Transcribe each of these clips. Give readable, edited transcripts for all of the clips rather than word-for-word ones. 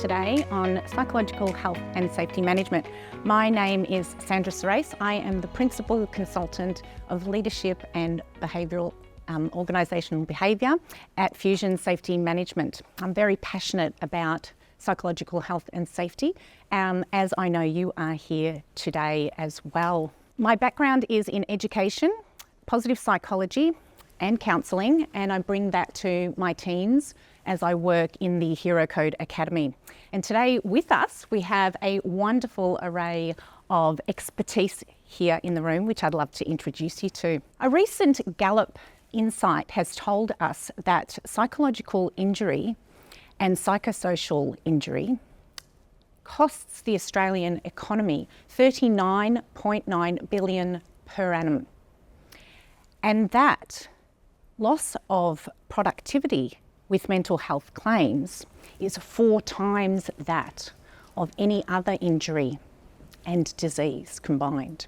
today on psychological health and safety management. My name is Sandra Serace. I am the Principal Consultant of Leadership and Behavioural Organisational Behaviour at Fusion Safety Management. I'm very passionate about psychological health and safety, as I know you are here today as well. My background is in education, positive psychology and counselling, and I bring that to my teams as I work in the Hero Code Academy. And today with us, we have a wonderful array of expertise here in the room, which I'd love to introduce you to. A recent Gallup insight has told us that psychological injury and psychosocial injury costs the Australian economy $39.9 billion per annum. And that loss of productivity with mental health claims is 4 times that of any other injury and disease combined.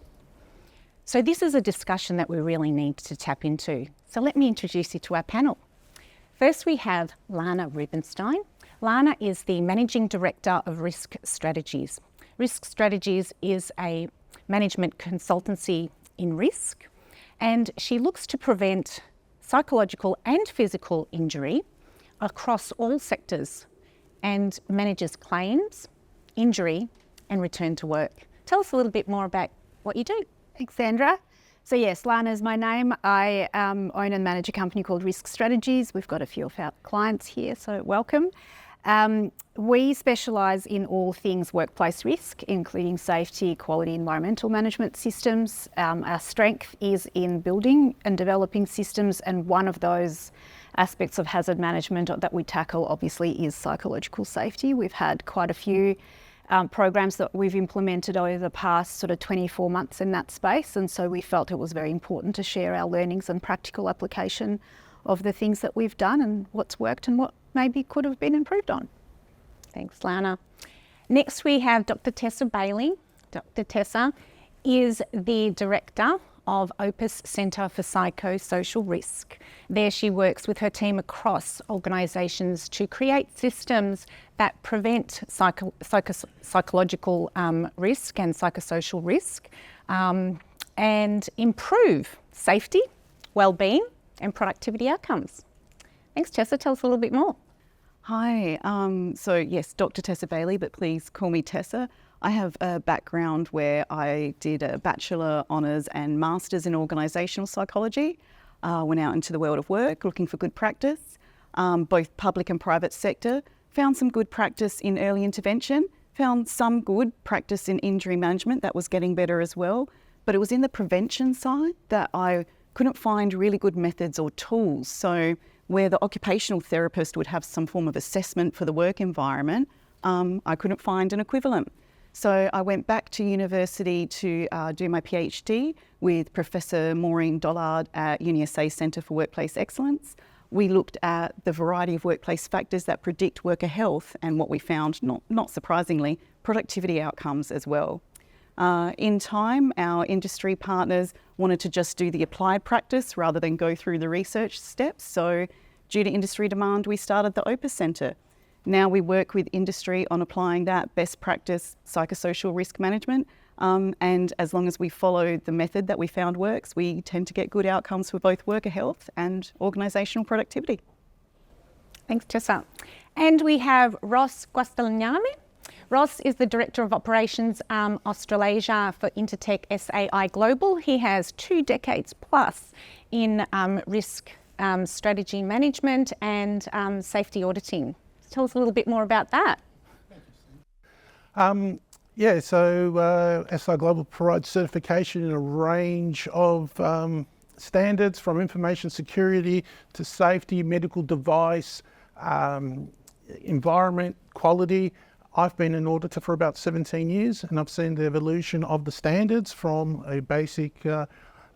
So this is a discussion that we really need to tap into. So let me introduce you to our panel. First, we have Lana Rubenstein. Lana is the Managing Director of Risk Strategies. Risk Strategies is a management consultancy in risk, and she looks to prevent psychological and physical injury across all sectors and manages claims, injury and return to work. Tell us a little bit more about what you do. Thanks, Sandra. So yes, Lana is my name. I own and manage a company called Risk Strategies. We've got a few of our clients here, so welcome. We specialise in all things workplace risk, including safety, quality, environmental management systems. Our strength is in building and developing systems, and one of those aspects of hazard management that we tackle obviously is psychological safety. We've had quite a few programs that we've implemented over the past sort of 24 months in that space, and so we felt it was very important to share our learnings and practical application of the things that we've done and what's worked and what maybe could have been improved on. Thanks, Lana. Next we have Dr. Tessa Bailey. Dr. Tessa is the Director of Opus Centre for Psychosocial Risk. There she works with her team across organisations to create systems that prevent psychological risk and psychosocial risk and improve safety, well-being and productivity outcomes. Thanks, Tessa. Tell us a little bit more. Hi. So yes, Dr. Tessa Bailey, but please call me Tessa. I have a background where I did a Bachelor, Honours and Masters in Organisational Psychology. Went out into the world of work looking for good practice, both public and private sector. Found some good practice in early intervention, found some good practice in injury management that was getting better as well. But it was in the prevention side that I couldn't find really good methods or tools. So where the occupational therapist would have some form of assessment for the work environment, I couldn't find an equivalent. So I went back to university to do my PhD with Professor Maureen Dollard at UniSA Centre for Workplace Excellence. We looked at the variety of workplace factors that predict worker health, and what we found, not surprisingly, productivity outcomes as well. In time, our industry partners wanted to just do the applied practice rather than go through the research steps. So due to industry demand, we started the Opus Centre. Now we work with industry on applying that best practice psychosocial risk management. And as long as we follow the method that we found works, we tend to get good outcomes for both worker health and organisational productivity. Thanks, Tessa. And we have Ross Guastagnani. Ross is the Director of Operations Australasia for Intertech SAI Global. He has 2 decades plus in risk strategy management and safety auditing. Tell us a little bit more about that. So SI Global provides certification in a range of standards, from information security to safety, medical device, environment, quality. I've been an auditor for about 17 years, and I've seen the evolution of the standards from a basic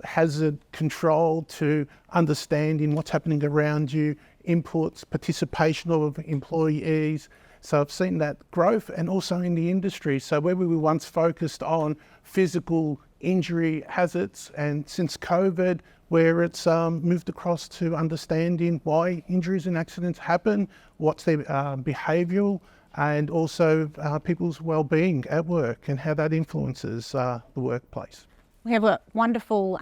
hazard control to understanding what's happening around you, inputs, participation of employees. So I've seen that growth, and also in the industry. So where we were once focused on physical injury hazards, and since COVID, where it's moved across to understanding why injuries and accidents happen, what's their behavioural and also people's well-being at work and how that influences the workplace. We have a wonderful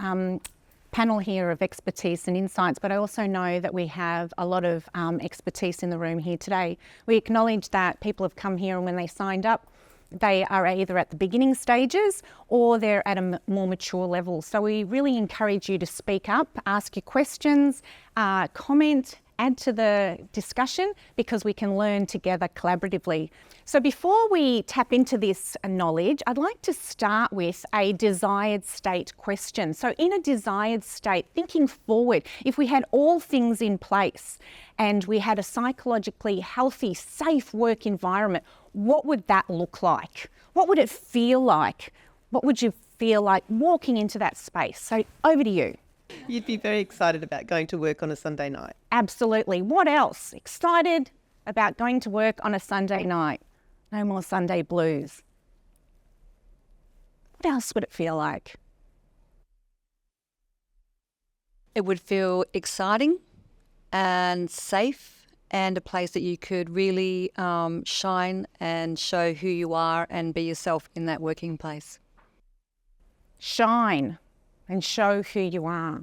panel here of expertise and insights, but I also know that we have a lot of expertise in the room here today. We acknowledge that people have come here and when they signed up, they are either at the beginning stages or they're at a more mature level. So we really encourage you to speak up, ask your questions, comment, add to the discussion, because we can learn together collaboratively. So before we tap into this knowledge, I'd like to start with a desired state question. So in a desired state, thinking forward, if we had all things in place and we had a psychologically healthy, safe work environment, what would that look like? What would it feel like? What would you feel like walking into that space? So over to you. You'd be very excited about going to work on a Sunday night. Absolutely. What else? Excited about going to work on a Sunday night. No more Sunday blues. What else would it feel like? It would feel exciting and safe, and a place that you could really shine and show who you are and be yourself in that working place. Shine and show who you are.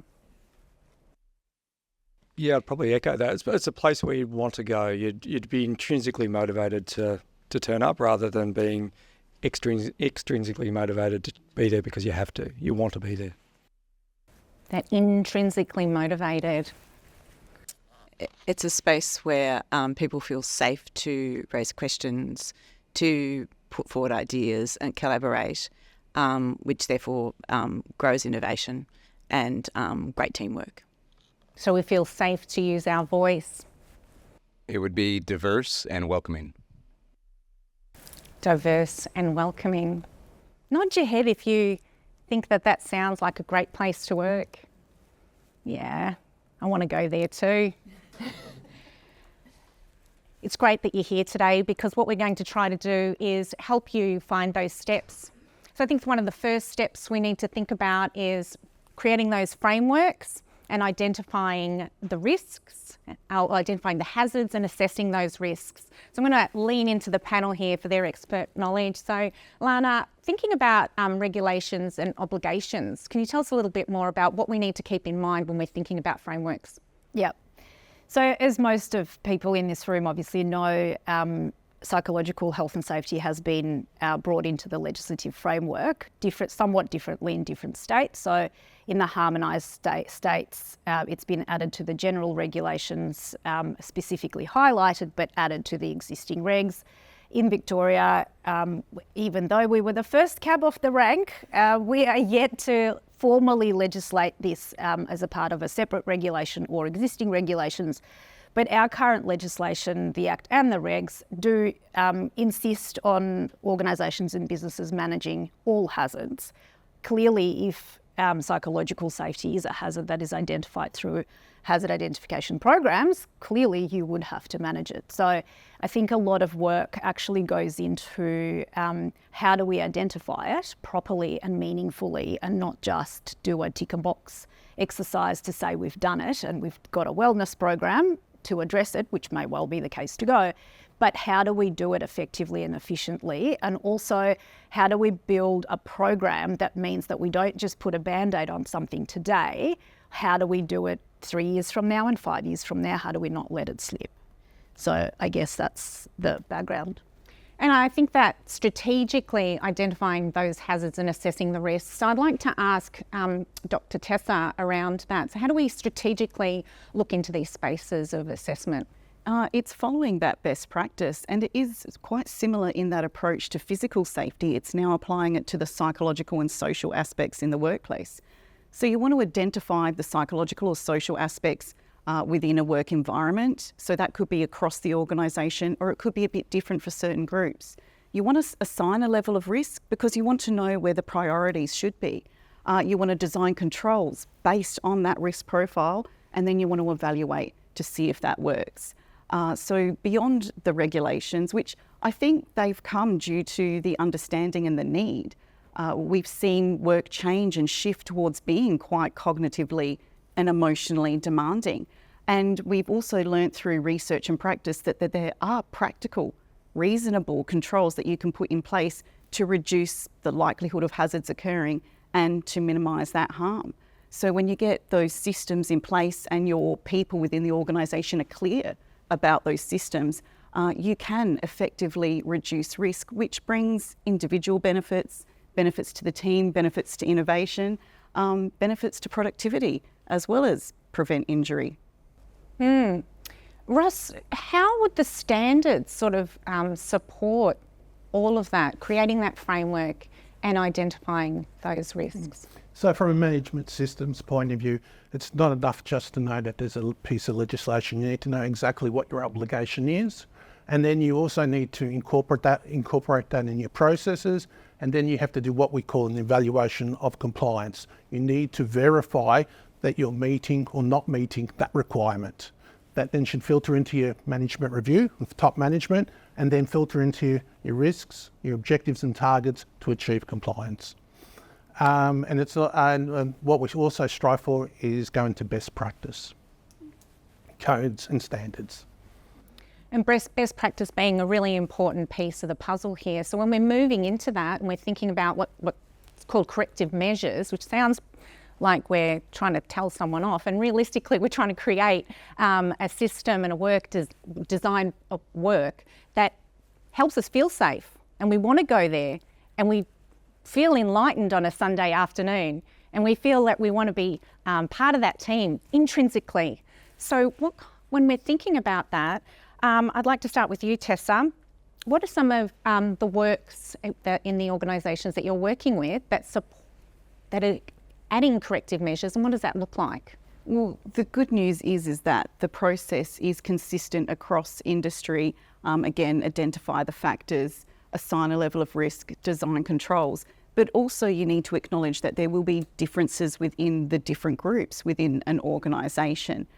Yeah, I'd probably echo that. It's a place where you'd want to go. You'd be intrinsically motivated to turn up rather than being extrinsically motivated to be there because you have to. You want to be there. That intrinsically motivated. It's a space where people feel safe to raise questions, to put forward ideas and collaborate, which therefore grows innovation and great teamwork. So we feel safe to use our voice. It would be diverse and welcoming. Diverse and welcoming. Nod your head if you think that sounds like a great place to work. Yeah, I want to go there too. It's great that you're here today, because what we're going to try to do is help you find those steps. So I think one of the first steps we need to think about is creating those frameworks and identifying the risks, identifying the hazards and assessing those risks. So I'm going to lean into the panel here for their expert knowledge. So Lana, thinking about regulations and obligations, can you tell us a little bit more about what we need to keep in mind when we're thinking about frameworks? Yep. So as most of people in this room obviously know, psychological health and safety has been brought into the legislative framework, somewhat differently in different states. So in the harmonised states, it's been added to the general regulations, specifically highlighted, but added to the existing regs. In Victoria, even though we were the first cab off the rank, we are yet to formally legislate this as a part of a separate regulation or existing regulations. But our current legislation, the Act and the regs, do insist on organisations and businesses managing all hazards. Clearly, if psychological safety is a hazard that is identified through hazard identification programs, clearly you would have to manage it. So I think a lot of work actually goes into how do we identify it properly and meaningfully, and not just do a tick and box exercise to say we've done it and we've got a wellness program to address it, which may well be the case to go, but how do we do it effectively and efficiently? And also, how do we build a program that means that we don't just put a Band-Aid on something today? How do we do it 3 years from now and 5 years from now? How do we not let it slip? So I guess that's the background. And I think that strategically identifying those hazards and assessing the risks. So I'd like to ask Dr. Tessa around that. So how do we strategically look into these spaces of assessment? It's following that best practice, and it is quite similar in that approach to physical safety. It's now applying it to the psychological and social aspects in the workplace. So you want to identify the psychological or social aspects within a work environment. So that could be across the organisation, or it could be a bit different for certain groups. You want to assign a level of risk because you want to know where the priorities should be. You want to design controls based on that risk profile, and then you want to evaluate to see if that works. So beyond the regulations, which I think they've come due to the understanding and the need, we've seen work change and shift towards being quite cognitively and emotionally demanding. And we've also learnt through research and practice that there are practical reasonable controls that you can put in place to reduce the likelihood of hazards occurring and to minimise that harm. So when you get those systems in place and your people within the organisation are clear about those systems, you can effectively reduce risk, which brings individual benefits, benefits to the team, benefits to innovation, benefits to productivity, as well as prevent injury. Russ, how would the standards sort of support all of that, creating that framework and identifying those risks? So from a management systems point of view, it's not enough just to know that there's a piece of legislation. You need to know exactly what your obligation is. And then you also need to incorporate that in your processes. And then you have to do what we call an evaluation of compliance. You need to verify that you're meeting or not meeting that requirement. That then should filter into your management review with top management, and then filter into your risks, your objectives and targets to achieve compliance. And what we also strive for is going to best practice, codes and standards. And best practice being a really important piece of the puzzle here. So when we're moving into that and we're thinking about what's called corrective measures, which sounds like we're trying to tell someone off, and realistically we're trying to create a system and a design of work that helps us feel safe, and we want to go there, and we feel enlightened on a Sunday afternoon, and we feel that we want to be part of that team intrinsically. So when we're thinking about that, I'd like to start with you, Tessa. What are some of the works that in the organisations that you're working with that are adding corrective measures, and what does that look like? Well, the good news is that the process is consistent across industry. Again, identify the factors, assign a level of risk, design controls. But also you need to acknowledge that there will be differences within the different groups within an organisation.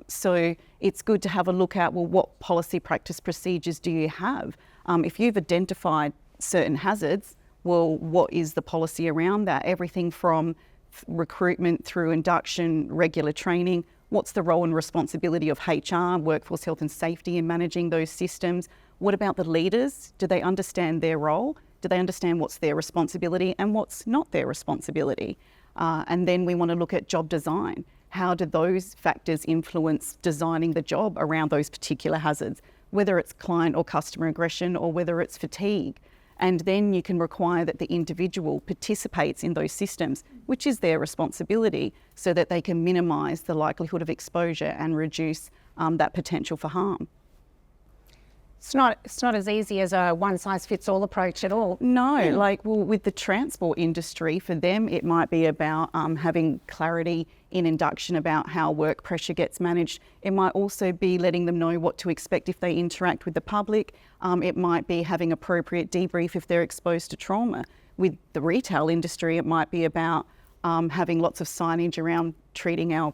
So it's good to have a look at, well, what policy, practice, procedures do you have? If you've identified certain hazards, well, what is the policy around that? Everything from recruitment through induction, regular training. What's the role and responsibility of HR, workforce health and safety, in managing those systems? What about the leaders? Do they understand their role? Do they understand what's their responsibility and what's not their responsibility? And then we want to look at job design. How do those factors influence designing the job around those particular hazards, whether it's client or customer aggression or whether it's fatigue? And then you can require that the individual participates in those systems, which is their responsibility, so that they can minimise the likelihood of exposure and reduce that potential for harm. It's not as easy as a one-size-fits-all approach at all. No, with the transport industry, for them it might be about having clarity in induction about how work pressure gets managed. It might also be letting them know what to expect if they interact with the public. It might be having appropriate debrief if they're exposed to trauma. With the retail industry, it might be about having lots of signage around treating our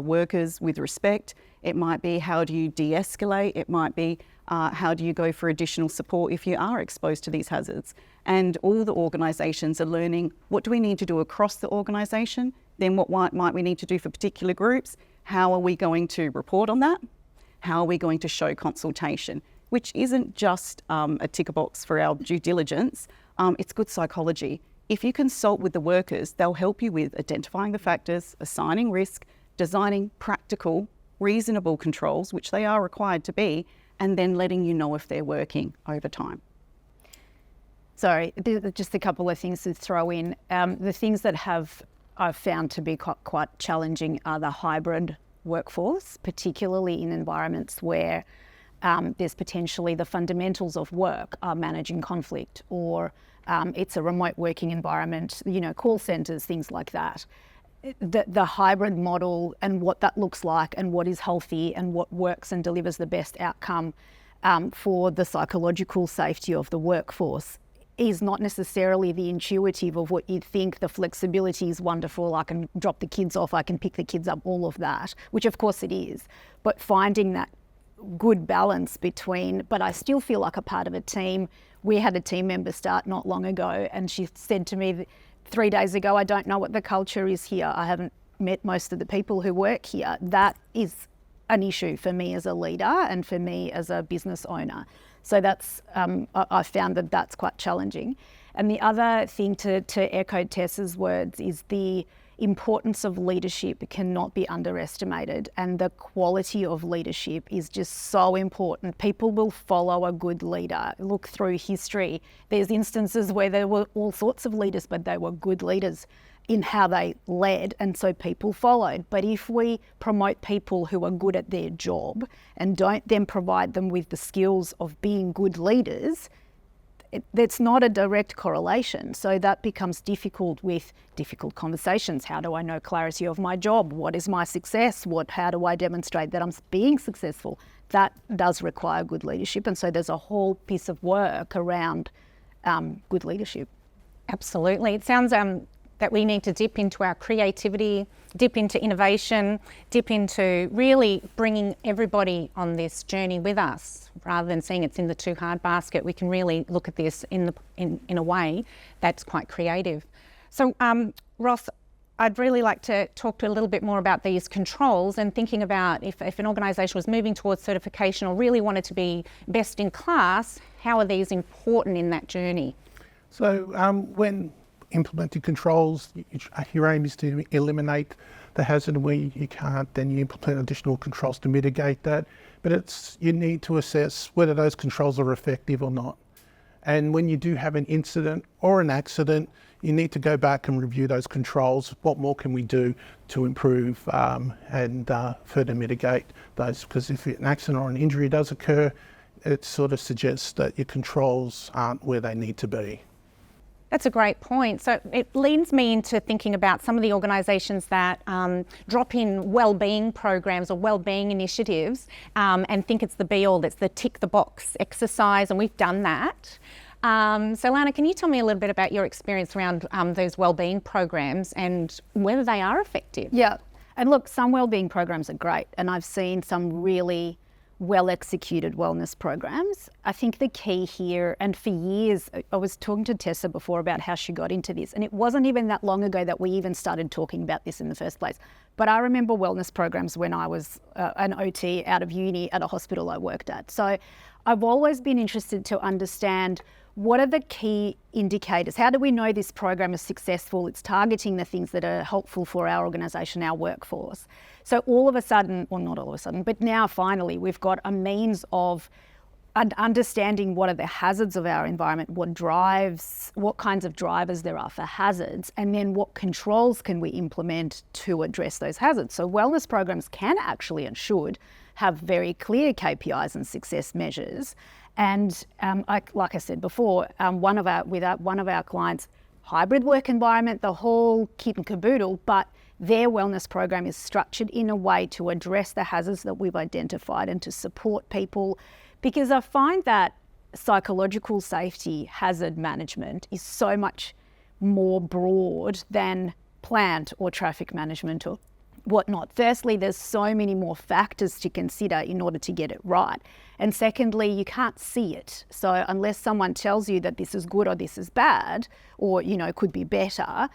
workers with respect. It might be, how do you de-escalate? It might be, how do you go for additional support if you are exposed to these hazards? And all the organisations are learning, what do we need to do across the organisation? Then what might we need to do for particular groups? How are we going to report on that? How are we going to show consultation? Which isn't just a ticker box for our due diligence, it's good psychology. If you consult with the workers, they'll help you with identifying the factors, assigning risk, designing practical, reasonable controls, which they are required to be, and then letting you know if they're working over time. Sorry, just a couple of things to throw in. The things that I've found to be quite challenging are the hybrid workforce, particularly in environments where there's potentially the fundamentals of work are managing conflict, or it's a remote working environment, call centres, things like that. The hybrid model and what that looks like and what is healthy and what works and delivers the best outcome for the psychological safety of the workforce is not necessarily the intuitive of what you'd think. The flexibility is wonderful. I can drop the kids off, I can pick the kids up, all of that, which of course it is. But finding that good balance between, but I still feel like a part of a team. We had a team member start not long ago, and she said to me 3 days ago, I don't know what the culture is here. I haven't met most of the people who work here. That is an issue for me as a leader and for me as a business owner. So that's I found that that's quite challenging. And the other thing to echo Tessa's words is the importance of leadership cannot be underestimated, and the quality of leadership is just so important. People will follow a good leader. Look through history. There's instances where there were all sorts of leaders, but they were good leaders in how they led, and so people followed. But if we promote people who are good at their job and don't then provide them with the skills of being good leaders, that's not a direct correlation. So that becomes difficult with difficult conversations. How do I know clarity of my job? What is my success? How do I demonstrate that I'm being successful? That does require good leadership. And so there's a whole piece of work around good leadership. Absolutely. It sounds that we need to dip into our creativity, dip into innovation, dip into really bringing everybody on this journey with us, rather than seeing it's in the too hard basket. We can really look at this in a way that's quite creative. So Ross, I'd really like to talk to a little bit more about these controls and thinking about if an organisation was moving towards certification or really wanted to be best in class, how are these important in that journey? So when implementing controls, your aim is to eliminate the hazard, and where you can't, then you implement additional controls to mitigate that. But you need to assess whether those controls are effective or not. And when you do have an incident or an accident, you need to go back and review those controls. What more can we do to improve and further mitigate those? Because if an accident or an injury does occur, it sort of suggests that your controls aren't where they need to be. That's a great point. So it leads me into thinking about some of the organisations that drop in wellbeing programs or wellbeing initiatives and think it's the be-all, it's the tick the box exercise, and we've done that. So Lana, can you tell me a little bit about your experience around those wellbeing programs and whether they are effective? Yeah, and look, some wellbeing programs are great, and I've seen some really well-executed wellness programs. I think the key here, and for years, I was talking to Tessa before about how she got into this, and it wasn't even that long ago that we even started talking about this in the first place. But I remember wellness programs when I was an OT out of uni at a hospital I worked at. So I've always been interested to understand what are the key indicators? How do we know this program is successful? It's targeting the things that are helpful for our organisation, our workforce. So all of a sudden, well, not all of a sudden, but now finally we've got a means of understanding what are the hazards of our environment, what kinds of drivers there are for hazards, and then what controls can we implement to address those hazards. So wellness programs can actually and should have very clear KPIs and success measures. And like I said before, one of our clients, hybrid work environment, the whole kit and caboodle, but their wellness program is structured in a way to address the hazards that we've identified and to support people. Because I find that psychological safety hazard management is so much more broad than plant or traffic management or whatnot. Firstly, there's so many more factors to consider in order to get it right. And secondly, you can't see it. So unless someone tells you that this is good or this is bad, or, could be better,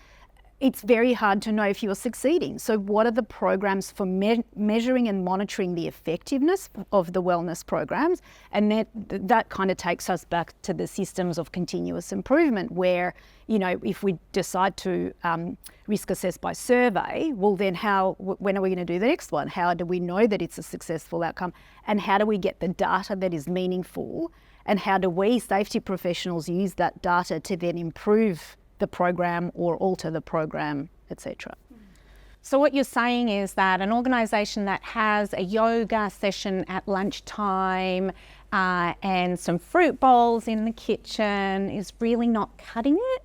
it's very hard to know if you're succeeding. So what are the programs for measuring and monitoring the effectiveness of the wellness programs? And that kind of takes us back to the systems of continuous improvement where, if we decide to risk assess by survey, well then when are we going to do the next one? How do we know that it's a successful outcome? And how do we get the data that is meaningful? And how do we, safety professionals, use that data to then improve the program or alter the program, etc. So what you're saying is that an organisation that has a yoga session at lunchtime and some fruit bowls in the kitchen is really not cutting it?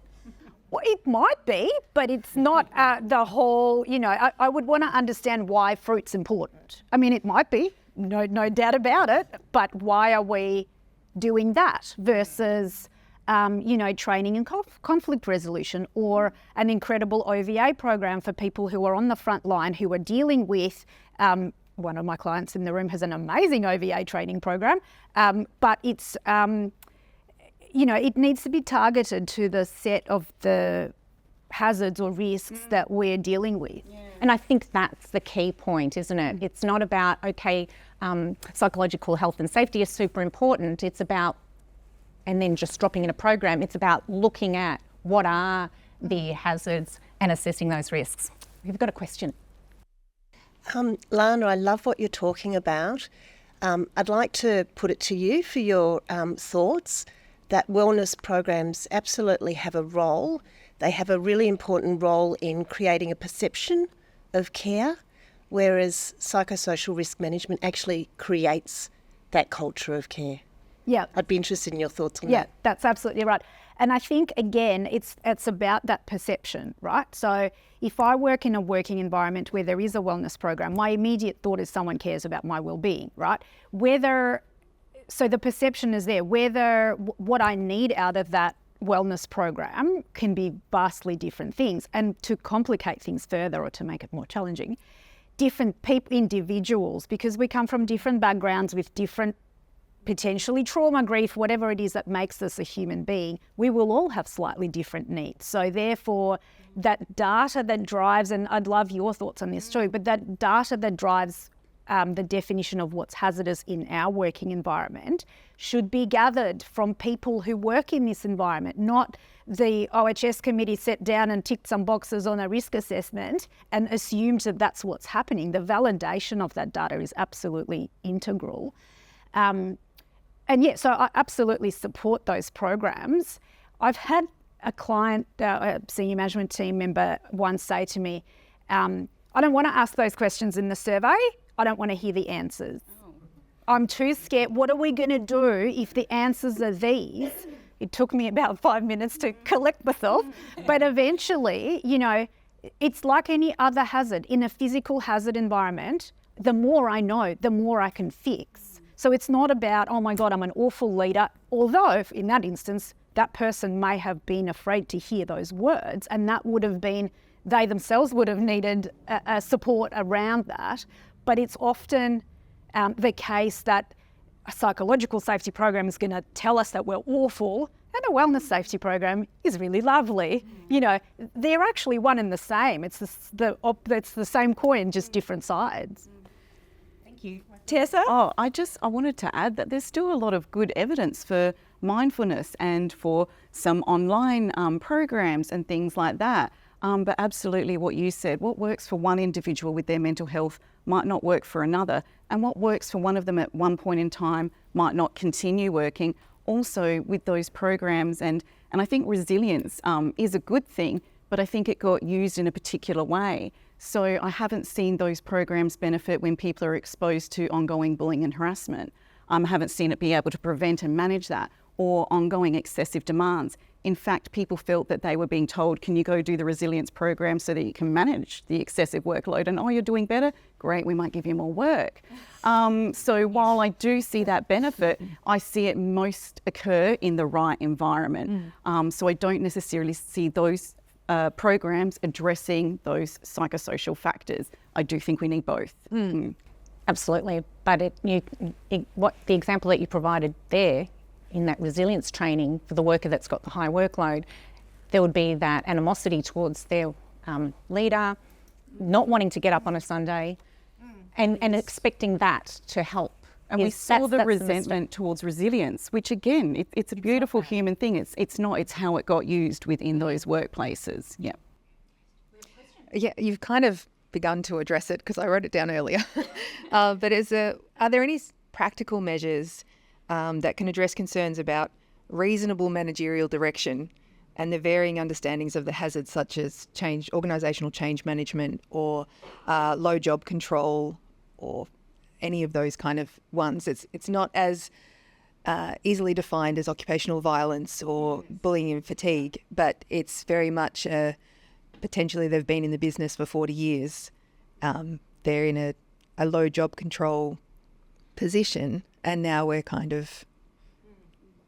Well, it might be, but it's not the whole, I would want to understand why fruit's important. I mean, it might be, no doubt about it, but why are we doing that versus training and conflict resolution, or an incredible OVA program for people who are on the front line who are dealing with, one of my clients in the room has an amazing OVA training program, but it's, it needs to be targeted to the set of the hazards or risks that we're dealing with. And I think that's the key point, isn't it? It's not about, psychological health and safety is super important. It's about, and then just dropping in a program, it's about looking at what are the hazards and assessing those risks. We've got a question. Lana, I love what you're talking about. I'd like to put it to you for your thoughts that wellness programs absolutely have a role. They have a really important role in creating a perception of care, whereas psychosocial risk management actually creates that culture of care. Yeah. I'd be interested in your thoughts on that. Yeah, that's absolutely right. And I think, again, it's about that perception, right? So if I work in a working environment where there is a wellness program, my immediate thought is someone cares about my well-being, right? So the perception is there. Whether what I need out of that wellness program can be vastly different things. And to complicate things further or to make it more challenging, different individuals, because we come from different backgrounds with different potentially trauma, grief, whatever it is that makes us a human being, we will all have slightly different needs. So therefore, that data that drives, and I'd love your thoughts on this too, but that data that drives the definition of what's hazardous in our working environment should be gathered from people who work in this environment, not the OHS committee sat down and ticked some boxes on a risk assessment and assumed that that's what's happening. The validation of that data is absolutely integral. And yeah, so I absolutely support those programs. I've had a client, a senior management team member once say to me, I don't want to ask those questions in the survey. I don't want to hear the answers. I'm too scared. What are we going to do if the answers are these? It took me about 5 minutes to collect myself. But eventually, you know, it's like any other hazard. In a physical hazard environment, the more I know, the more I can fix. So it's not about, oh my God, I'm an awful leader. Although in that instance, that person may have been afraid to hear those words, and that would have been, they themselves would have needed a support around that. But it's often the case that a psychological safety program is going to tell us that we're awful, and a wellness safety program is really lovely. You know, they're actually one and the same. It's the same coin, just different sides. Thank you. Tessa? Oh, I wanted to add that there's still a lot of good evidence for mindfulness and for some online programs and things like that. But absolutely what you said, what works for one individual with their mental health might not work for another. And what works for one of them at one point in time might not continue working. Also with those programs, and I think resilience is a good thing, but I think it got used in a particular way. So I haven't seen those programs benefit when people are exposed to ongoing bullying and harassment. I haven't seen it be able to prevent and manage that, or ongoing excessive demands. In fact, people felt that they were being told, can you go do the resilience program so that you can manage the excessive workload? And, oh, you're doing better? Great, we might give you more work. So while I do see that benefit, I see it most occur in the right environment. So I don't necessarily see those programs addressing those psychosocial factors. I do think we need both. Absolutely, but what the example that you provided there in that resilience training for the worker that's got the high workload, there would be that animosity towards their leader, not wanting to get up on a Sunday, and expecting that to help. And we saw the resentment towards resilience, which again, it's a beautiful human thing. It's how it got used within those workplaces. Yeah. Yeah, you've kind of begun to address it because I wrote it down earlier. But are there any practical measures that can address concerns about reasonable managerial direction and the varying understandings of the hazards such as organisational change management or low job control or any of those kind of ones? It's not as easily defined as occupational violence or bullying and fatigue, but it's very much potentially they've been in the business for 40 years. They're in a low job control position, and now we're kind of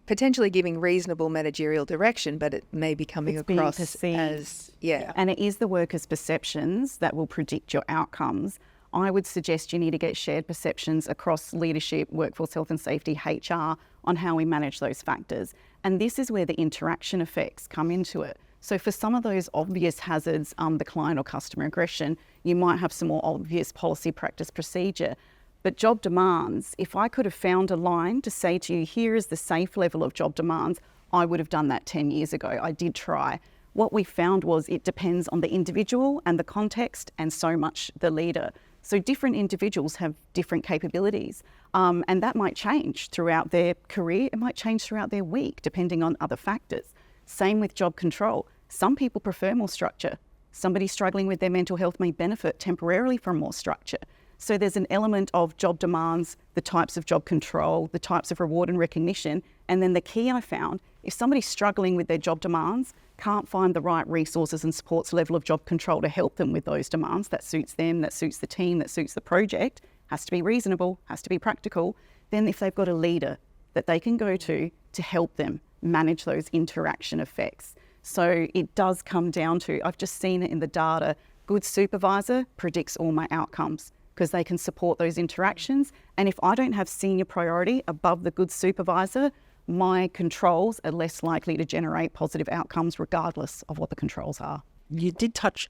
potentially giving reasonable managerial direction, but it may be coming across as, And it is the workers' perceptions that will predict your outcomes. I would suggest you need to get shared perceptions across leadership, workforce health and safety, HR, on how we manage those factors. And this is where the interaction effects come into it. So for some of those obvious hazards, the client or customer aggression, you might have some more obvious policy, practice, procedure. But job demands, if I could have found a line to say to you, here is the safe level of job demands, I would have done that 10 years ago. I did try. What we found was it depends on the individual and the context and so much the leader. So different individuals have different capabilities, and that might change throughout their career. It might change throughout their week, depending on other factors. Same with job control. Some people prefer more structure. Somebody struggling with their mental health may benefit temporarily from more structure. So there's an element of job demands, the types of job control, the types of reward and recognition. And then the key I found, if somebody's struggling with their job demands, can't find the right resources and supports level of job control to help them with those demands, that suits them, that suits the team, that suits the project, has to be reasonable, has to be practical, then if they've got a leader that they can go to help them manage those interaction effects. So it does come down to, I've just seen it in the data, good supervisor predicts all my outcomes because they can support those interactions. And if I don't have senior priority above the good supervisor, my controls are less likely to generate positive outcomes regardless of what the controls are. You did touch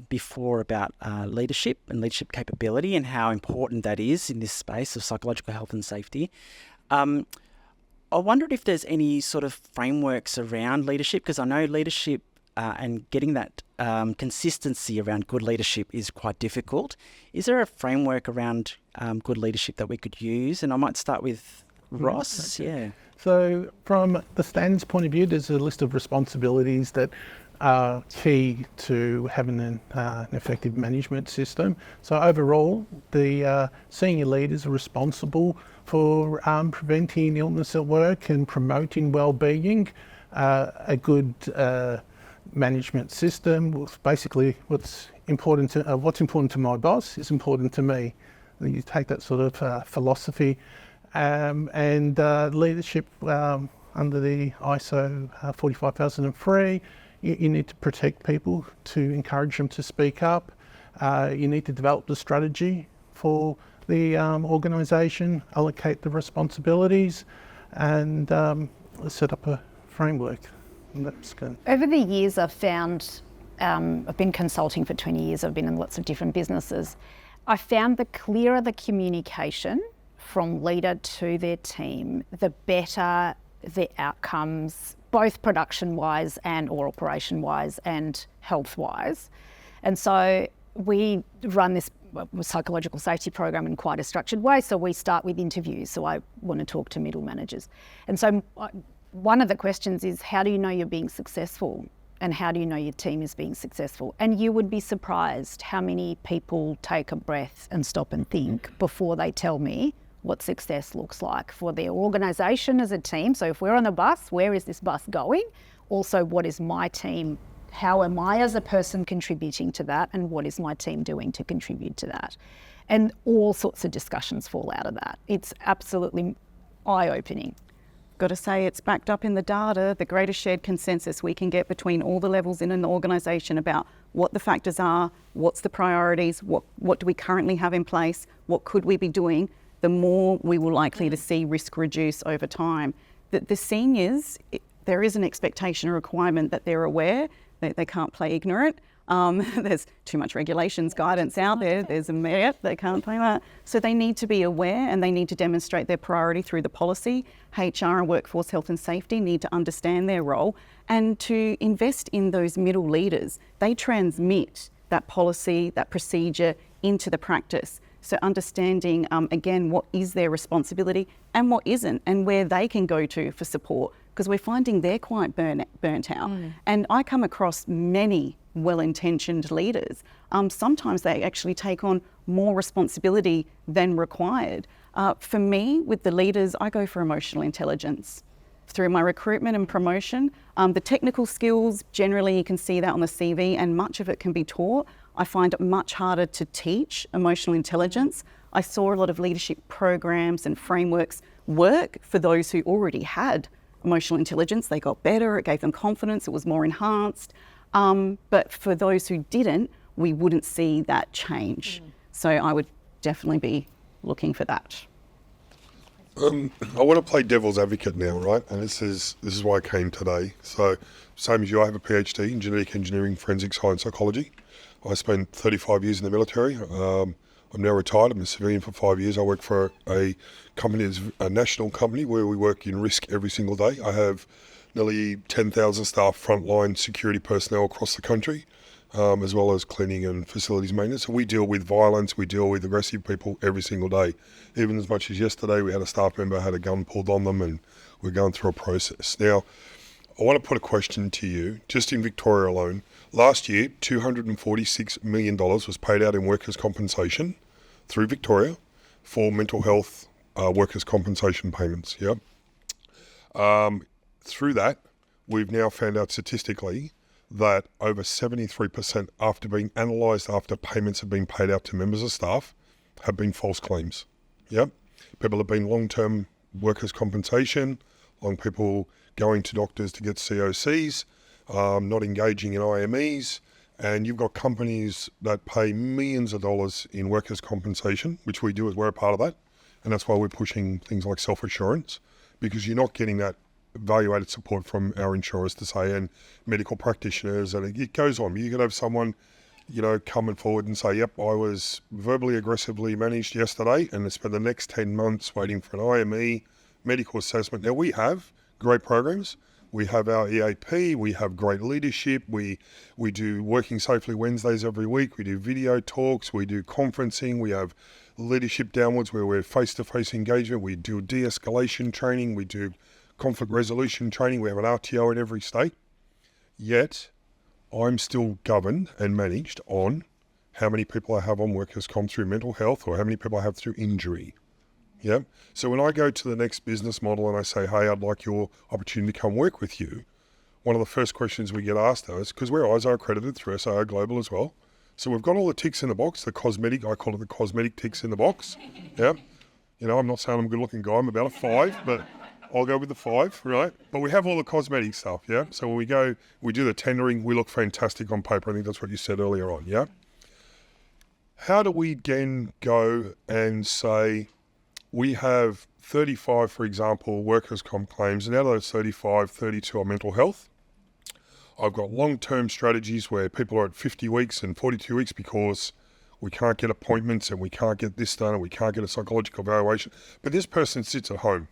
before about leadership and leadership capability and how important that is in this space of psychological health and safety. I wondered if there's any sort of frameworks around leadership, because I know leadership and getting that consistency around good leadership is quite difficult. Is there a framework around good leadership that we could use? And I might start with Ross. Okay. Yeah. So from the standards point of view, there's a list of responsibilities that are key to having an effective management system. So overall, the senior leaders are responsible for preventing illness at work and promoting well-being. A good management system, basically what's important to my boss is important to me. You take that sort of philosophy and leadership under the ISO 45003. You need to protect people, to encourage them to speak up. You need to develop the strategy for the organisation, allocate the responsibilities, and set up a framework. And that's good. Over the years, I've found, I've been consulting for 20 years, I've been in lots of different businesses. I found the clearer the communication from leader to their team, the better the outcomes, both production-wise or operation-wise and health-wise. And so we run this psychological safety program in quite a structured way. So we start with interviews. So I want to talk to middle managers. And so one of the questions is, how do you know you're being successful? And how do you know your team is being successful? And you would be surprised how many people take a breath and stop and think before they tell me what success looks like for their organisation as a team. So if we're on a bus, where is this bus going? Also, what is my team? How am I as a person contributing to that? And what is my team doing to contribute to that? And all sorts of discussions fall out of that. It's absolutely eye-opening. Got to say, it's backed up in the data, the greatest shared consensus we can get between all the levels in an organisation about what the factors are, what's the priorities, what do we currently have in place, what could we be doing, the more we will likely to see risk reduce over time. The seniors, there is an expectation or requirement that they're aware that they can't play ignorant. There's too much regulations, guidance out there. There's a merit, they can't play that. So they need to be aware and they need to demonstrate their priority through the policy. HR and workforce health and safety need to understand their role and to invest in those middle leaders. They transmit that policy, that procedure into the practice. So understanding, again, what is their responsibility and what isn't, and where they can go to for support, because we're finding they're quite burnt out. And I come across many well-intentioned leaders. Sometimes they actually take on more responsibility than required. For me, with the leaders, I go for emotional intelligence. Through my recruitment and promotion, the technical skills, generally you can see that on the CV, and much of it can be taught. I find it much harder to teach emotional intelligence. I saw a lot of leadership programs and frameworks work for those who already had emotional intelligence. They got better, it gave them confidence, it was more enhanced. But for those who didn't, we wouldn't see that change. So I would definitely be looking for that. I want to play devil's advocate now, right? And this is why I came today. So same as you, I have a PhD in genetic engineering, forensic science, psychology. I spent 35 years in the military. I'm now retired. I'm a civilian for 5 years. I work for a company, a national company where we work in risk every single day. I have nearly 10,000 staff, frontline security personnel across the country, as well as cleaning and facilities maintenance. So we deal with violence, we deal with aggressive people every single day. Even as much as yesterday, we had a staff member had a gun pulled on them, and we're going through a process. Now, I want to put a question to you. Just in Victoria alone, last year, $246 million was paid out in workers' compensation through Victoria for mental health workers' compensation payments. Yep. Through that, we've now found out statistically that over 73% after being analysed after payments have been paid out to members of staff have been false claims. Yep. People have been long-term workers' compensation, long people going to doctors to get COCs, not engaging in IMEs, and you've got companies that pay millions of dollars in workers' compensation, which we do as we're a part of that, and that's why we're pushing things like self-assurance, because you're not getting that value-added support from our insurers to say, and medical practitioners, and it goes on. You could have someone, coming forward and say, yep, I was verbally aggressively managed yesterday, and they spend the next 10 months waiting for an IME, medical assessment. Now, we have great programs. We have our EAP, we have great leadership, we do Working Safely Wednesdays every week, we do video talks, we do conferencing, we have leadership downwards where we're face-to-face engagement, we do de-escalation training, we do conflict resolution training, we have an RTO in every state. Yet, I'm still governed and managed on how many people I have on workers' comp through mental health or how many people I have through injury. Yep. So when I go to the next business model and I say, hey, I'd like your opportunity to come work with you, one of the first questions we get asked is, because we're ISO accredited through SAO Global as well, so we've got all the ticks in the box, I call it the cosmetic ticks in the box. Yep. I'm not saying I'm a good looking guy, I'm about a 5, but I'll go with the 5, right? But we have all the cosmetic stuff, yeah? So when we go, we do the tendering, we look fantastic on paper. I think that's what you said earlier on, yeah? How do we then go and say, we have 35, for example, workers' comp claims, and out of those 35, 32 are mental health. I've got long-term strategies where people are at 50 weeks and 42 weeks because we can't get appointments and we can't get this done and we can't get a psychological evaluation. But this person sits at home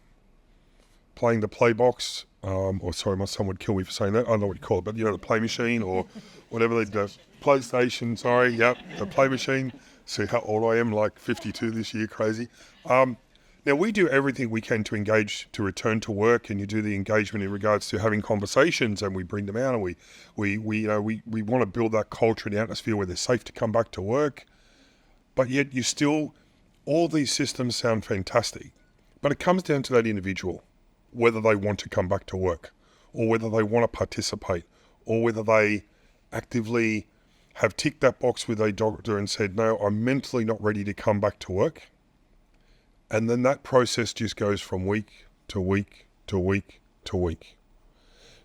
playing the play box, my son would kill me for saying that. I don't know what you call it, but the play machine or whatever they do. PlayStation, the play machine. See how old I am, like 52 this year, crazy. Now, we do everything we can to engage, to return to work, and you do the engagement in regards to having conversations, and we bring them out, and we want to build that culture and atmosphere where they're safe to come back to work. But yet all these systems sound fantastic, but it comes down to that individual, whether they want to come back to work, or whether they want to participate, or whether they actively have ticked that box with a doctor and said, no, I'm mentally not ready to come back to work. And then that process just goes from week to week to week to week.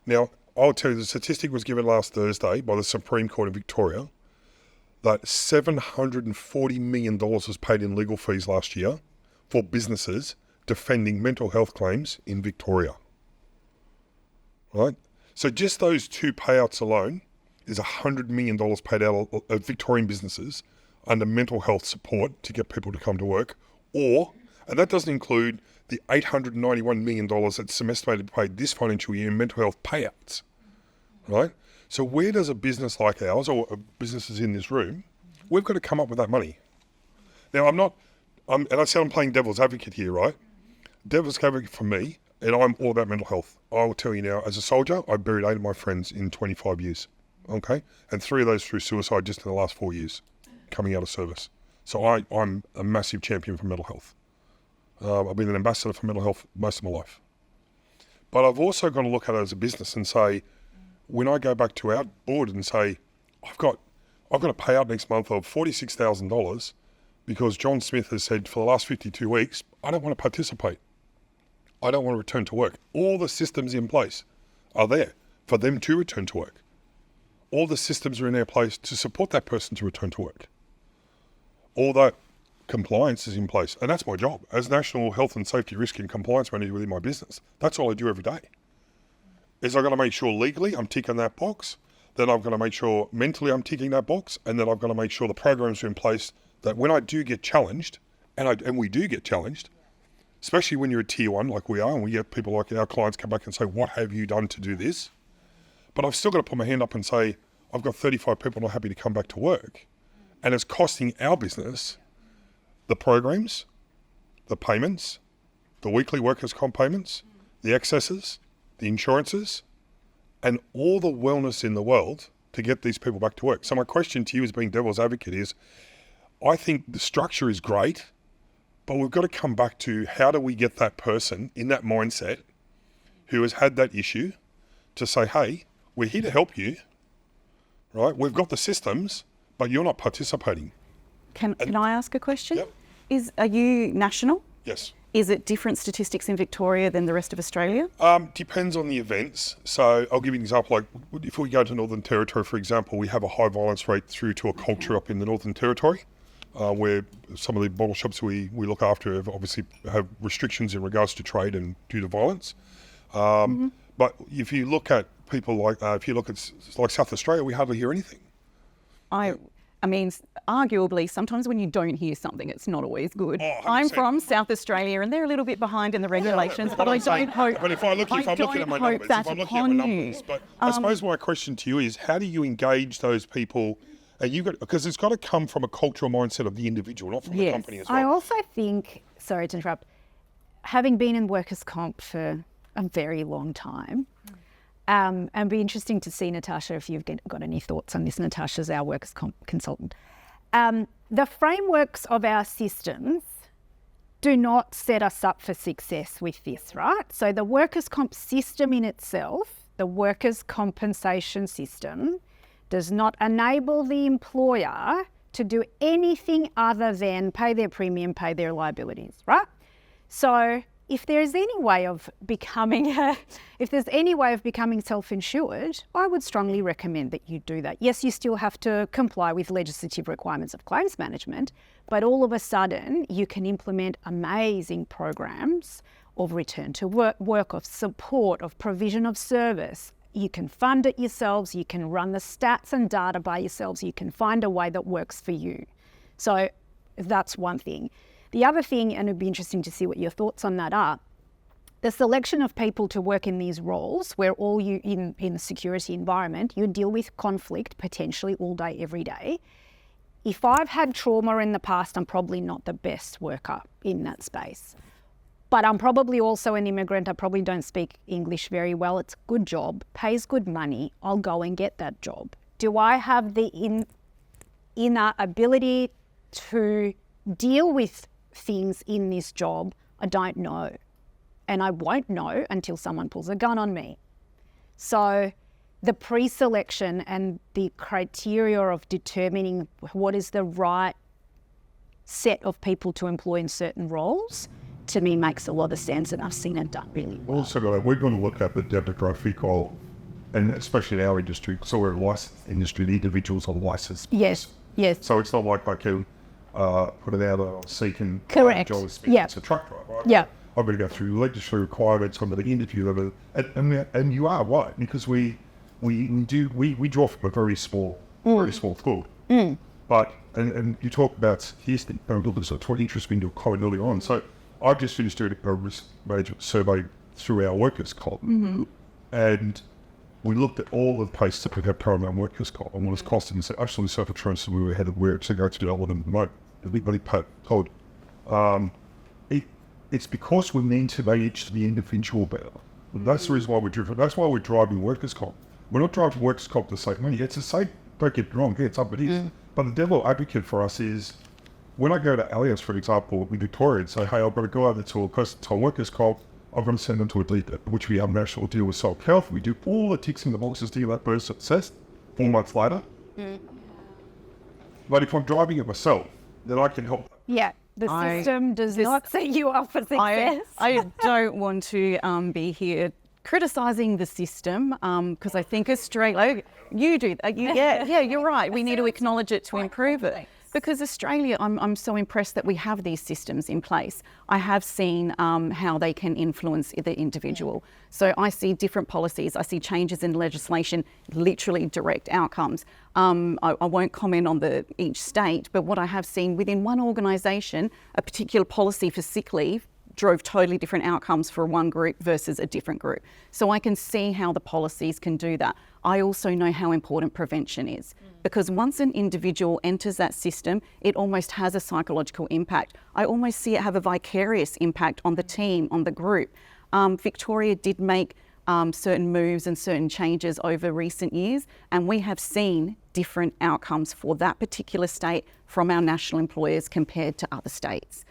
Now, I'll tell you, the statistic was given last Thursday by the Supreme Court of Victoria that $740 million was paid in legal fees last year for businesses defending mental health claims in Victoria. Right? So just those two payouts alone is $100 million paid out of Victorian businesses under mental health support to get people to come to work, and that doesn't include the $891 million that's estimated paid this financial year in mental health payouts, right? So where does a business like ours, or businesses in this room, we've got to come up with that money. Now, and I said I'm playing devil's advocate here, right? Devil's advocate for me, and I'm all about mental health. I will tell you now, as a soldier, I buried 8 of my friends in 25 years, okay? And 3 of those through suicide just in the last 4 years, coming out of service. So I'm a massive champion for mental health. I've been an ambassador for mental health most of my life. But I've also got to look at it as a business and say, when I go back to our board and say, I've got a payout next month of $46,000 because John Smith has said for the last 52 weeks, I don't want to participate. I don't want to return to work. All the systems in place are there for them to return to work. All the systems are in their place to support that person to return to work. All that compliance is in place, and that's my job as National Health and Safety Risk and Compliance Manager within my business. That's all I do every day. Is I've got to make sure legally I'm ticking that box, then I've got to make sure mentally I'm ticking that box, and then I've got to make sure the programs are in place that when I do get challenged, and we do get challenged, especially when you're a tier one like we are, and we get people like our clients come back and say, what have you done to do this? But I've still got to put my hand up and say, I've got 35 people not happy to come back to work. And it's costing our business the programs, the payments, the weekly workers' comp payments, the excesses, the insurances, and all the wellness in the world to get these people back to work. So my question to you as being devil's advocate is, I think the structure is great, but we've got to come back to how do we get that person in that mindset who has had that issue to say, hey, we're here to help you, right? We've got the systems, but you're not participating. Can I ask a question? Yep. Are you national? Yes. Is it different statistics in Victoria than the rest of Australia? Depends on the events. So I'll give you an example. Like if we go to Northern Territory, for example, we have a high violence rate through to a culture up in the Northern Territory, where some of the bottle shops we look after have restrictions in regards to trade and due to violence. But if you look at people like, if you look at like South Australia, we hardly hear anything. I mean, arguably, sometimes when you don't hear something, it's not always good. Oh, I'm from South Australia, and they're a little bit behind in the regulations, but I don't hope. But if I'm looking at my numbers, but I suppose my question to you is, how do you engage those people? And because it's got to come from a cultural mindset of the individual, not from the company as well. I also think, sorry to interrupt, having been in workers' comp for a very long time. And be interesting to see, Natasha, if you've got any thoughts on this. Natasha's our workers' comp consultant. The frameworks of our systems do not set us up for success with this, right? So the workers' comp system in itself, the workers' compensation system, does not enable the employer to do anything other than pay their premium, pay their liabilities, right? So if there's any way of becoming self-insured, I would strongly recommend that you do that. Yes, you still have to comply with legislative requirements of claims management, but all of a sudden you can implement amazing programs of return to work, of support, of provision of service. You can fund it yourselves, you can run the stats and data by yourselves, you can find a way that works for you. So that's one thing. The other thing, and it'd be interesting to see what your thoughts on that are, the selection of people to work in these roles where all you in the security environment, you deal with conflict potentially all day, every day. If I've had trauma in the past, I'm probably not the best worker in that space. But I'm probably also an immigrant. I probably don't speak English very well. It's a good job, pays good money. I'll go and get that job. Do I have the inner ability to deal with things in this job? I don't know. And I won't know until someone pulls a gun on me. So the pre-selection and the criteria of determining what is the right set of people to employ in certain roles, to me makes a lot of sense, and I've seen it done really well. We're going to look at the demographic of, and especially in our industry, so we're a licensed industry, the individuals are licensed. Yes. So it's not like I can put it out on seeking correct. Joel Smith, it's a truck driver. Right? Yeah. I've got to go through legislative requirements, I'm going to interview them, and you are right, because we draw from a very small pool. But and you talk about here's the what interests me to comment early on. So I've just finished doing a risk management survey through our workers' comp, and we looked at all of the places that we have paramount workers' comp and what it's costing. So actually, self-insurance, we were ahead of where it's going to do all of them at the moment. Everybody told. It's because we need to manage the individual better. That's the reason why we're driven. That's why we're driving workers' comp. We're not driving workers' comp to save money. It's a safe. Don't get it wrong. Yeah, it's up. It is. But the devil advocate for us is when I go to Allianz, for example, in Victoria, and say, hey, I've got to go over to a person to workers' comp. I'm going to send them to a leader, which we have a national deal with self-health. We do all the ticks in the boxes to get that person assessed 4 months later. But if I'm driving it myself, then I can help. Yeah. The system does not set you up for success. I don't want to be here criticising the system because I think Australia, you do, you're right. We need to acknowledge it to improve it. Because Australia, I'm so impressed that we have these systems in place. I have seen how they can influence the individual. So I see different policies, I see changes in legislation, literally direct outcomes. I won't comment on each state, but what I have seen within one organisation, a particular policy for sick leave drove totally different outcomes for one group versus a different group. So I can see how the policies can do that. I also know how important prevention is, because once an individual enters that system, it almost has a psychological impact. I almost see it have a vicarious impact on the team, on the group. Victoria did make certain moves and certain changes over recent years, and we have seen different outcomes for that particular state from our national employers compared to other states.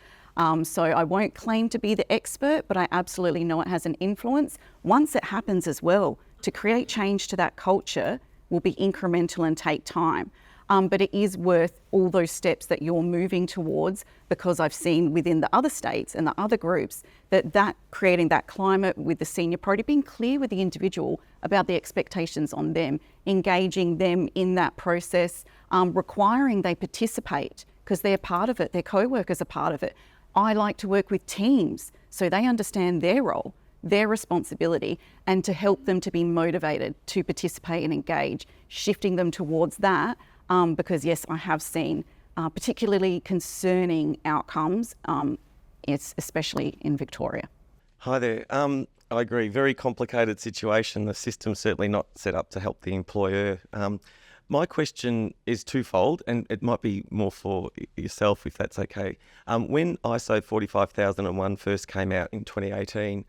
So I won't claim to be the expert, but I absolutely know it has an influence. Once it happens as well, to create change to that culture will be incremental and take time. But it is worth all those steps that you're moving towards, because I've seen within the other states and the other groups that creating that climate with the senior priority, being clear with the individual about the expectations on them, engaging them in that process, requiring they participate because they're part of it, their co-workers are part of it. I like to work with teams so they understand their role, their responsibility, and to help them to be motivated to participate and engage, shifting them towards that, because yes, I have seen particularly concerning outcomes, especially in Victoria. Hi there. I agree, very complicated situation. The system's certainly not set up to help the employer. My question is twofold, and it might be more for yourself, if that's okay. When ISO 45001 first came out in 2018,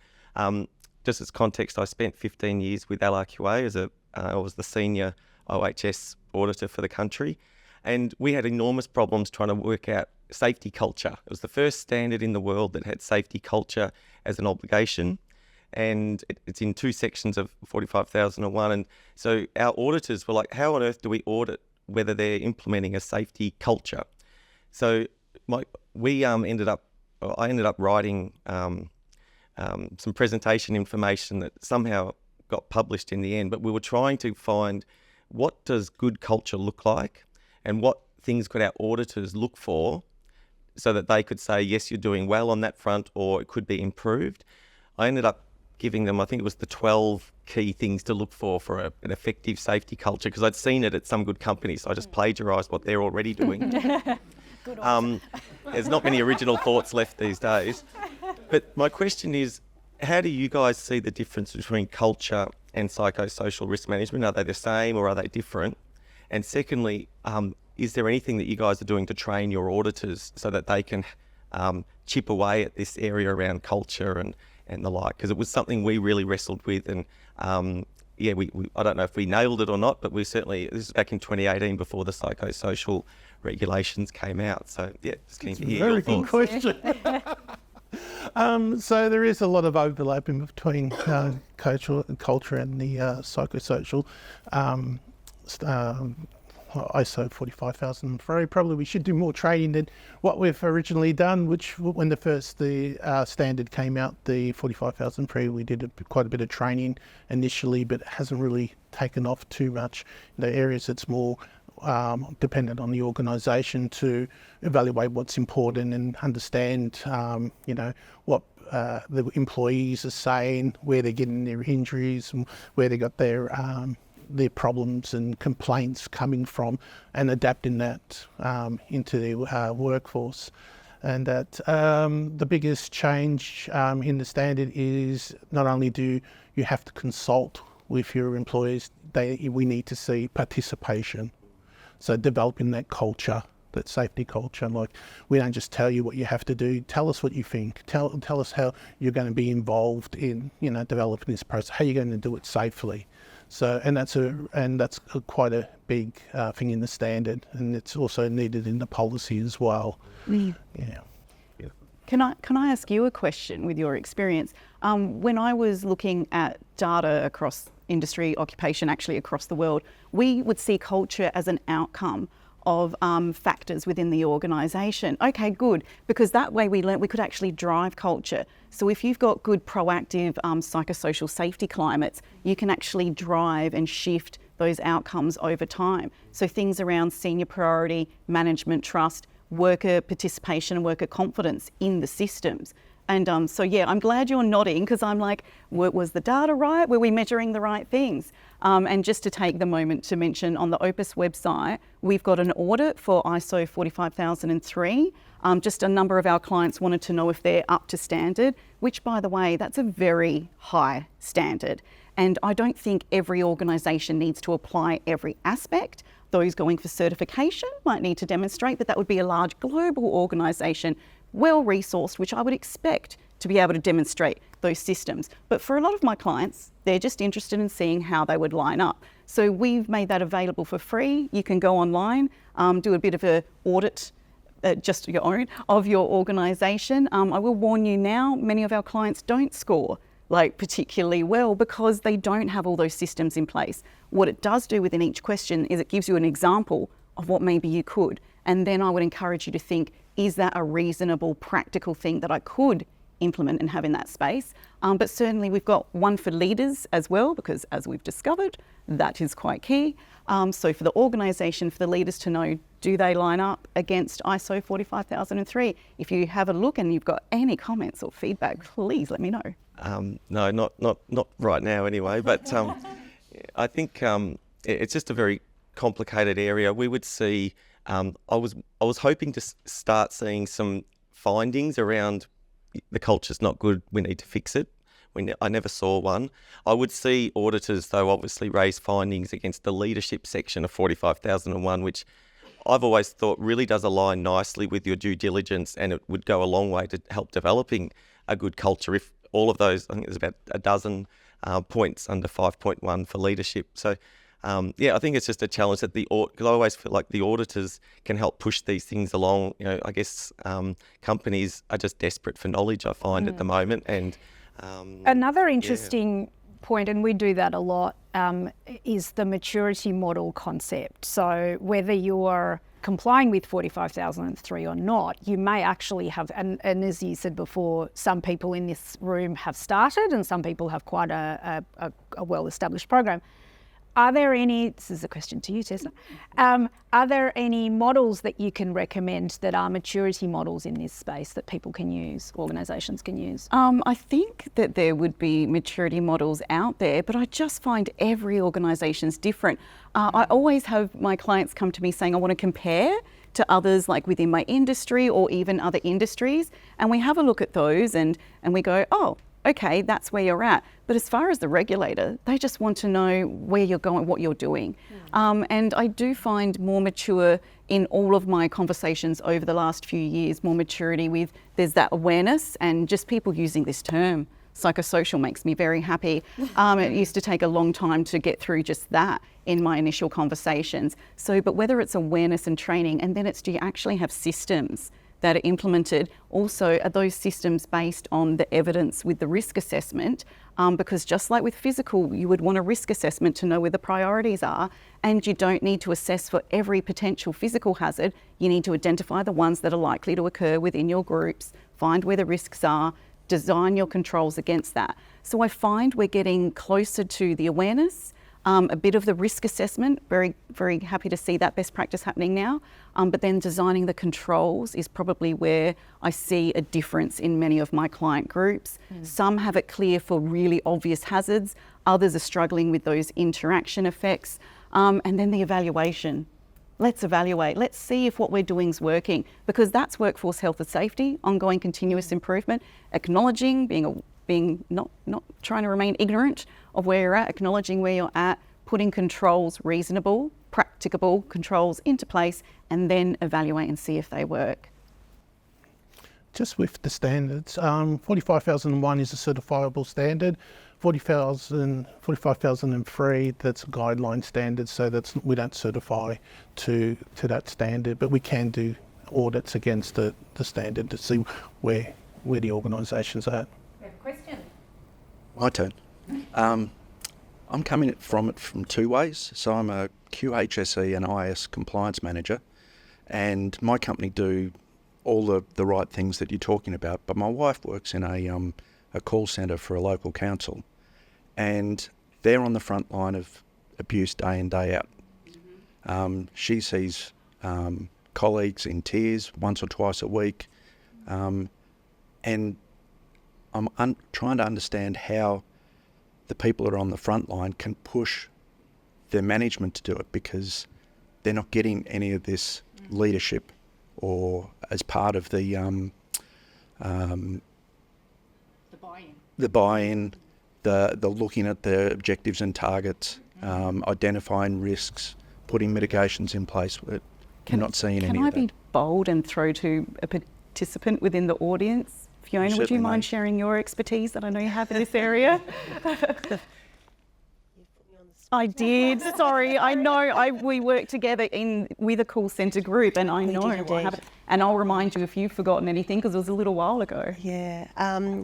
just as context, I spent 15 years with LRQA I was the senior OHS auditor for the country, and we had enormous problems trying to work out safety culture. It was the first standard in the world that had safety culture as an obligation, and it's in two sections of 45,001. And so our auditors were like, how on earth do we audit whether they're implementing a safety culture? So I ended up writing some presentation information that somehow got published in the end, but we were trying to find what does good culture look like and what things could our auditors look for so that they could say, yes, you're doing well on that front, or it could be improved. I ended up giving them, I think it was the 12 key things to look for an effective safety culture, because I'd seen it at some good companies, so I just plagiarised what they're already doing. There's not many original thoughts left these days. But my question is, how do you guys see the difference between culture and psychosocial risk management? Are they the same or are they different? And secondly, is there anything that you guys are doing to train your auditors so that they can chip away at this area around culture and the like? Because it was something we really wrestled with, and I don't know if we nailed it or not, but this is back in 2018 before the psychosocial regulations came out. So just keen to hear your thoughts. Very good question. So there is a lot of overlap in between culture and the psychosocial. ISO 45003. Probably we should do more training than what we've originally done, which when the standard came out, the 45,003, we did quite a bit of training initially, but it hasn't really taken off too much. In the areas it's more dependent on the organisation to evaluate what's important and understand, what the employees are saying, where they're getting their injuries, and where they got their problems and complaints coming from, and adapting that into their workforce. And that the biggest change in the standard is not only do you have to consult with your employees, we need to see participation. So developing that culture, that safety culture. Like, we don't just tell you what you have to do. Tell us what you think. Tell us how you're going to be involved in, developing this process. How you're going to do it safely. So, and that's quite a big thing in the standard, and it's also needed in the policy as well. Yeah. Can I ask you a question with your experience? When I was looking at data across industry, occupation, actually across the world, we would see culture as an outcome of factors within the organisation. Okay, good, because that way we learnt we could actually drive culture. So if you've got good proactive psychosocial safety climates, you can actually drive and shift those outcomes over time. So things around senior priority, management trust, worker participation and worker confidence in the systems. And so, yeah, I'm glad you're nodding, because I'm like, was the data right? Were we measuring the right things? And just to take the moment to mention, on the Opus website, we've got an audit for ISO 45003. Just a number of our clients wanted to know if they're up to standard, which, by the way, that's a very high standard. And I don't think every organisation needs to apply every aspect. Those going for certification might need to demonstrate, but that would be a large global organisation, well-resourced, which I would expect to be able to demonstrate those systems. But for a lot of my clients, they're just interested in seeing how they would line up. So we've made that available for free. You can go online, do a bit of an audit, just your own, of your organisation. I will warn you now, many of our clients don't score particularly well because they don't have all those systems in place. What it does do within each question is it gives you an example of what maybe you could. And then I would encourage you to think, is that a reasonable, practical thing that I could implement and have in that space? But certainly we've got one for leaders as well, because as we've discovered, that is quite key. So for the organisation, for the leaders to know, do they line up against ISO 45003? If you have a look and you've got any comments or feedback, please let me know. No, not right now anyway, but I think it's just a very complicated area. We would see, I was hoping to start seeing some findings around the culture's not good, we need to fix it. I never saw one. I would see auditors, though, obviously raise findings against the leadership section of 45001, which I've always thought really does align nicely with your due diligence, and it would go a long way to help developing a good culture if all of those, I think there's about a dozen points under 5.1 for leadership. So, I think it's just a challenge that because I always feel like the auditors can help push these things along. I guess companies are just desperate for knowledge, I find, at the moment. And another interesting point, and we do that a lot, is the maturity model concept. So whether you're complying with 45003 or not, you may actually have, and as you said before, some people in this room have started and some people have quite a well-established program. Are there any, this is a question to you, Tessa, are there any models that you can recommend that are maturity models in this space that people can use, organisations can use? I think that there would be maturity models out there, but I just find every organisation's different. I always have my clients come to me saying, I want to compare to others like within my industry or even other industries, and we have a look at those and we go, oh, okay, that's where you're at. But as far as the regulator, they just want to know where you're going, what you're doing. And I do find more mature in all of my conversations over the last few years, more maturity with, there's that awareness and just people using this term. Psychosocial makes me very happy. It used to take a long time to get through just that in my initial conversations. So, but whether it's awareness and training, and then it's, do you actually have systems that are implemented? Also, are those systems based on the evidence with the risk assessment? Because just like with physical, you would want a risk assessment to know where the priorities are, and you don't need to assess for every potential physical hazard. You need to identify the ones that are likely to occur within your groups, find where the risks are, design your controls against that. So I find we're getting closer to the awareness, a bit of the risk assessment, very, very happy to see that best practice happening now. But then designing the controls is probably where I see a difference in many of my client groups. Some have it clear for really obvious hazards, others are struggling with those interaction effects. And then the evaluation. Let's evaluate, let's see if what we're doing is working, because that's workforce health and safety, ongoing continuous improvement, acknowledging, being not trying to remain ignorant of where you're at, acknowledging where you're at, putting controls, reasonable, practicable controls into place, and then evaluate and see if they work. Just with the standards, 45,001 is a certifiable standard. 45,003, that's a guideline standard, so we don't certify to that standard, but we can do audits against the standard to see where the organisation's at. We have a question. My turn. I'm coming from it from two ways. So I'm a QHSE and IS compliance manager, and my company do all the right things that you're talking about. But my wife works in a call centre for a local council, and they're on the front line of abuse day in, day out. She sees colleagues in tears once or twice a week, and I'm trying to understand how the people that are on the front line can push their management to do it, because they're not getting any of this leadership or as part of the buy-in, the looking at the objectives and targets, identifying risks, putting mitigations in place. We're not seeing any of that. Can I be bold and throw to a participant within the audience? Fiona, would you mind sharing your expertise that I know you have in this area? I did. Sorry, I know. We work together with a call centre group, and I know what happened. And I'll remind you if you've forgotten anything, because it was a little while ago. Yeah.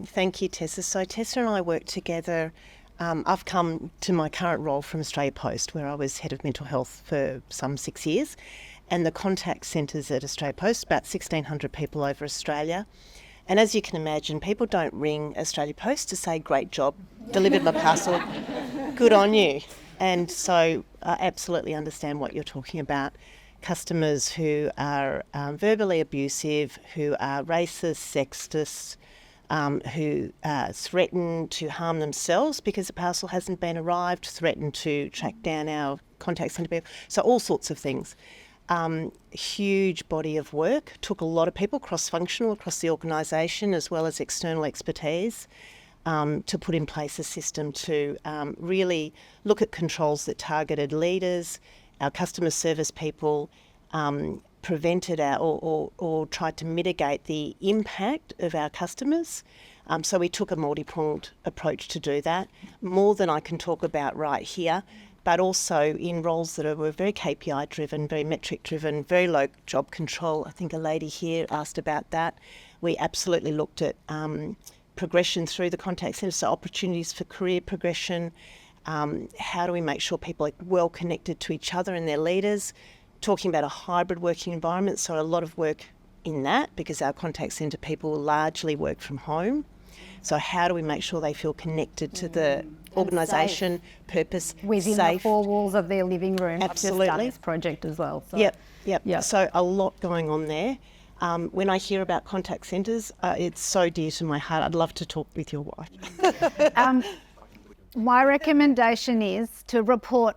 Thank you, Tessa. So Tessa and I work together. I've come to my current role from Australia Post, where I was head of mental health for some 6 years, and the contact centres at Australia Post, about 1,600 people over Australia. And as you can imagine, people don't ring Australia Post to say, great job, delivered my parcel, good on you. And so I absolutely understand what you're talking about. Customers who are verbally abusive, who are racist, sexist, who threaten to harm themselves because the parcel hasn't been arrived, threaten to track down our contact centre people. So all sorts of things. Huge body of work, took a lot of people cross-functional across the organisation as well as external expertise to put in place a system to really look at controls that targeted leaders, our customer service people, prevented or tried to mitigate the impact of our customers. So we took a multi-pronged approach to do that, more than I can talk about right here, but also in roles that were very KPI driven, very metric driven, very low job control. I think a lady here asked about that. We absolutely looked at progression through the contact centre, so opportunities for career progression. How do we make sure people are well connected to each other and their leaders? Talking about a hybrid working environment, so a lot of work in that, because our contact centre people largely work from home. So how do we make sure they feel connected to the organisation, purpose, within safe? the four walls of their living room? Absolutely. I've just done this project as well. So. Yep. So a lot going on there. When I hear about contact centres, it's so dear to my heart. I'd love to talk with your wife. My recommendation is to report,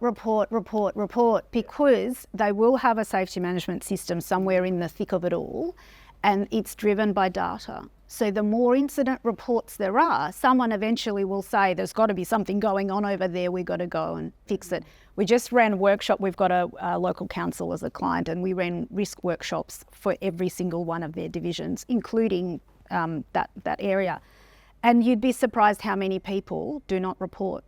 because they will have a safety management system somewhere in the thick of it all, and it's driven by data. So the more incident reports there are, someone eventually will say, there's got to be something going on over there, we've got to go and fix it. We just ran a workshop, we've got a local council as a client, and we ran risk workshops for every single one of their divisions, including that area. And you'd be surprised how many people do not report.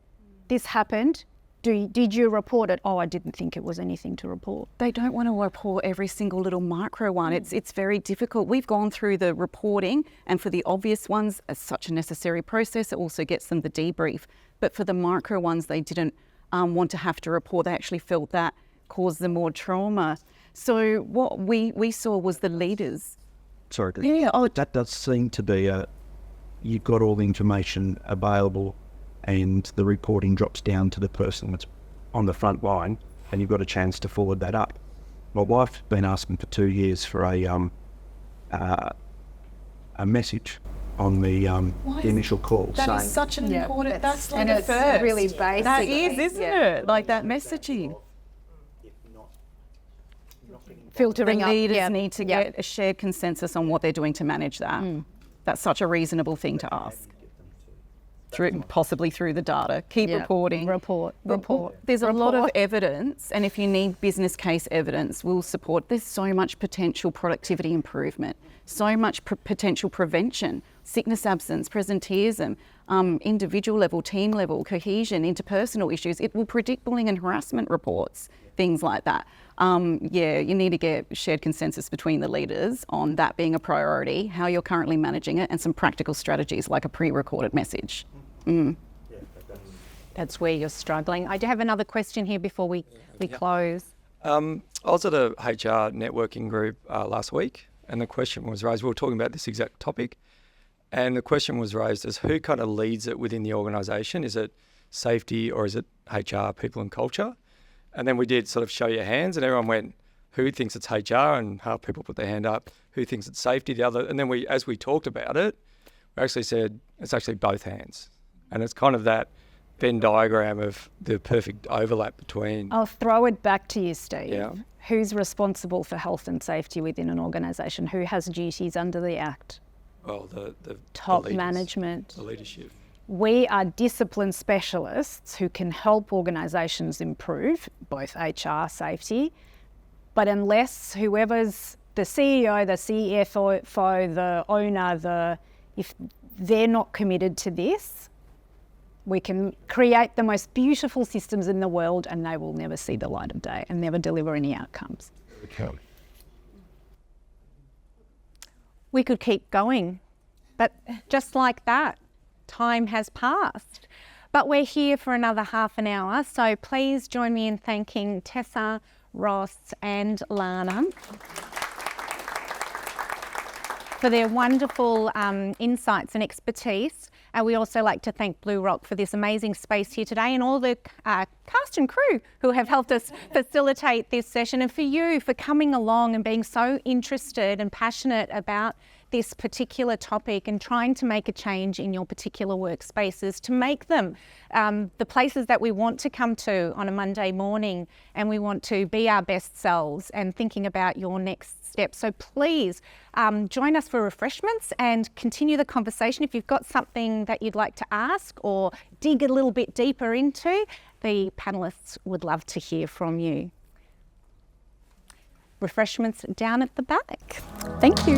This happened. Did you report it? Oh, I didn't think it was anything to report. They don't want to report every single little micro one. It's very difficult. We've gone through the reporting, and for the obvious ones, it's such a necessary process. It also gets them the debrief. But for the micro ones, they didn't want to have to report. They actually felt that caused them more trauma. So what we saw was the leaders. Sorry. That does seem to be you've got all the information available, and the reporting drops down to the person that's on the front line, and you've got a chance to forward that up. My wife's been asking for 2 years for a message on the initial call. That is such an important. That's like and a it's first. really basic. That is, isn't it? Like that messaging. Filtering up. Leaders need to get a shared consensus on what they're doing to manage that. That's such a reasonable thing to ask. Possibly through the data. Keep reporting. Report. There's a lot of evidence, and if you need business case evidence, we'll support. There's so much potential productivity improvement, so much potential prevention, sickness absence, presenteeism, individual level, team level, cohesion, interpersonal issues. It will predict bullying and harassment reports, things like that. You need to get shared consensus between the leaders on that being a priority, how you're currently managing it, and some practical strategies like a pre-recorded message. That's where you're struggling. I do have another question here before we close. I was at a HR networking group last week, and the question was raised, we were talking about this exact topic, and the question was raised as who kind of leads it within the organisation? Is it safety or is it HR, people and culture? And then we did sort of show your hands, and everyone went, who thinks it's HR? And half people put their hand up. Who thinks it's safety? The other. And then as we talked about it, we actually said it's actually both hands. And it's kind of that Venn diagram of the perfect overlap between. I'll throw it back to you, Steve. Yeah. Who's responsible for health and safety within an organisation? Who has duties under the Act? Well, the top leaders, management. the leadership. We are discipline specialists who can help organisations improve both HR, safety, but unless whoever's the CEO, the CFO, the owner, if they're not committed to this, we can create the most beautiful systems in the world and they will never see the light of day and never deliver any outcomes. We could keep going, but just like that, time has passed. But we're here for another half an hour, so please join me in thanking Tessa, Ross and Lana for their wonderful insights and expertise. And we also like to thank Blue Rock for this amazing space here today, and all the cast and crew who have helped us facilitate this session, and for you for coming along and being so interested and passionate about this particular topic and trying to make a change in your particular workspaces to make them the places that we want to come to on a Monday morning, and we want to be our best selves and thinking about your next step. So please join us for refreshments and continue the conversation. If you've got something that you'd like to ask or dig a little bit deeper into, the panellists would love to hear from you. Refreshments down at the back. Thank you.